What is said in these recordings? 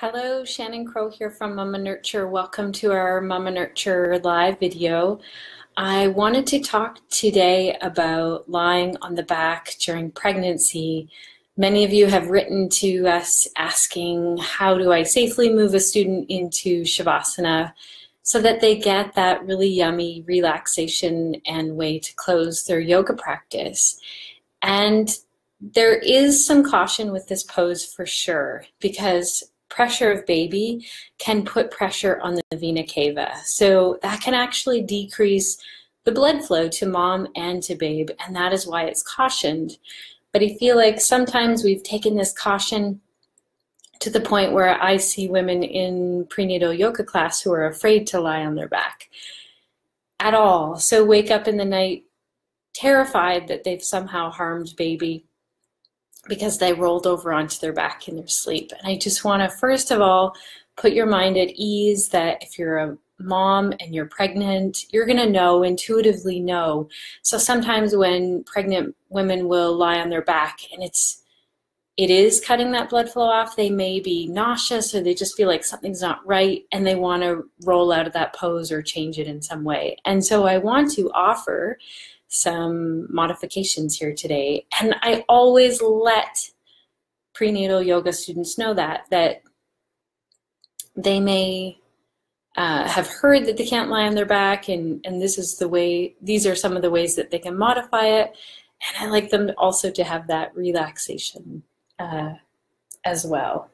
Hello, Shannon Crow here from MamaNurture. Welcome to our MamaNurture live video. I wanted to talk today about lying on the back during pregnancy. Many of you have written to us asking, how do I safely move a student into Savasana so that they get that really yummy relaxation and way to close their yoga practice? And there is some caution with this pose for sure, because pressure of baby can put pressure on the vena cava. So that can actually decrease the blood flow to mom and to babe, and that is why it's cautioned. But I feel like sometimes we've taken this caution to the point where I see women in prenatal yoga class who are afraid to lie on their back at all. So wake up in the night terrified that they've somehow harmed baby because they rolled over onto their back in their sleep. And I just want to, first of all, put your mind at ease that if you're a mom and you're pregnant, you're going to know, intuitively know. So sometimes when pregnant women will lie on their back and it is cutting that blood flow off, they may be nauseous or they just feel like something's not right and they want to roll out of that pose or change it in some way. And so I want to offer some modifications here today. And I always let prenatal yoga students know that they may have heard that they can't lie on their back, and this is the way, these are some of the ways that they can modify it. And I like them also to have that relaxation as well.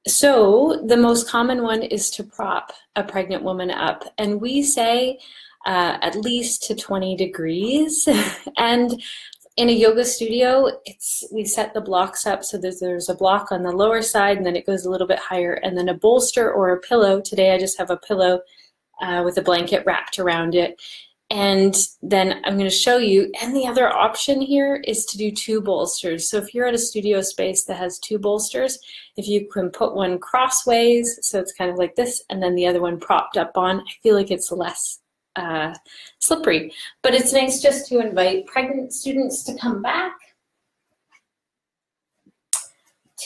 So the most common one is to prop a pregnant woman up, and we say at least to 20 degrees. And in a yoga studio, we set the blocks up so that there's a block on the lower side and then it goes a little bit higher, and then a bolster or a pillow. Today I just have a pillow with a blanket wrapped around it. And then I'm going to show you, and the other option here is to do two bolsters. So if you're at a studio space that has two bolsters, if you can put one crossways, so it's kind of like this, and then the other one propped up on, I feel like it's less slippery. But it's nice just to invite pregnant students to come back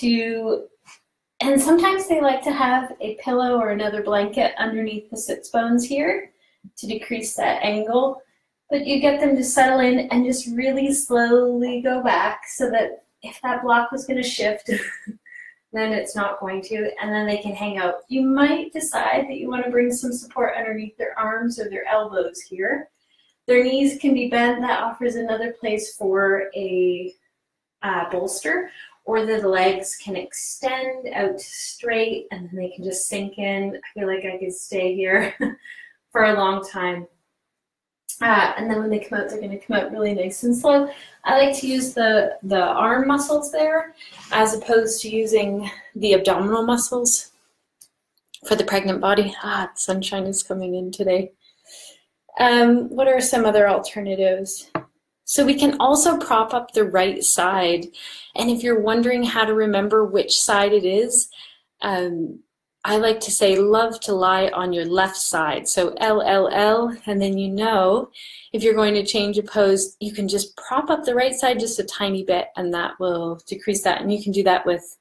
and sometimes they like to have a pillow or another blanket underneath the sits bones here to decrease that angle, but you get them to settle in and just really slowly go back so that if that block was going to shift, then it's not going to, and then they can hang out. You might decide that you want to bring some support underneath their arms or their elbows here. Their knees can be bent. That offers another place for a bolster, or the legs can extend out straight and then they can just sink in. I feel like I could stay here for a long time. And then when they come out, they're going to come out really nice and slow. I like to use the arm muscles there as opposed to using the abdominal muscles for the pregnant body. The sunshine is coming in today. What are some other alternatives? So we can also prop up the right side. And if you're wondering how to remember which side it is, I like to say, love to lie on your left side. So LLL, and then you know, if you're going to change a pose, you can just prop up the right side just a tiny bit, and that will decrease that. And you can do that with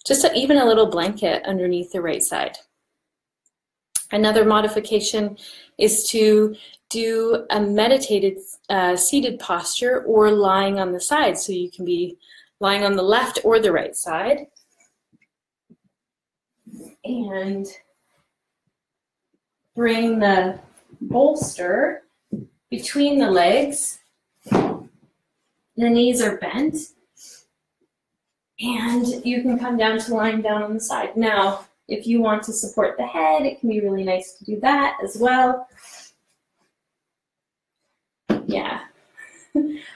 just even a little blanket underneath the right side. Another modification is to do a meditated seated posture or lying on the side. So you can be lying on the left or the right side. And bring the bolster between the legs. The knees are bent. And you can come down to lying down on the side. Now, if you want to support the head, it can be really nice to do that as well. Yeah.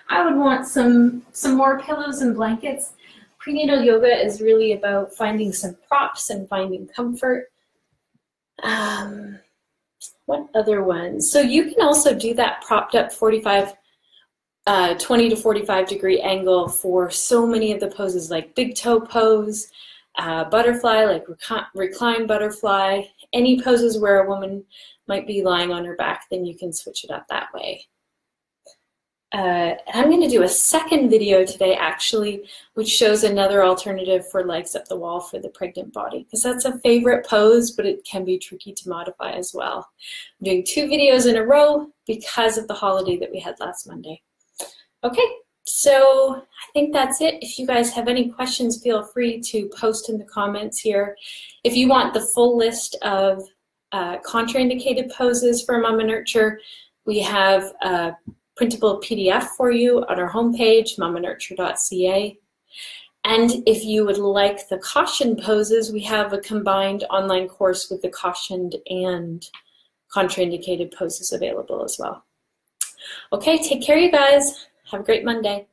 I would want some more pillows and blankets. Prenatal yoga is really about finding some props and finding comfort. What other ones? So you can also do that propped up 20 to 45 degree angle for so many of the poses, like big toe pose, butterfly, like recline butterfly, any poses where a woman might be lying on her back, then you can switch it up that way. I'm going to do a second video today, actually, which shows another alternative for legs up the wall for the pregnant body, because that's a favorite pose, but it can be tricky to modify as well. I'm doing 2 videos in a row because of the holiday that we had last Monday. Okay, so I think that's it. If you guys have any questions, feel free to post in the comments here. If you want the full list of contraindicated poses for MamaNurture, we have a printable PDF for you on our homepage, mamanurture.ca. And if you would like the caution poses, we have a combined online course with the cautioned and contraindicated poses available as well. Okay, take care, you guys. Have a great Monday.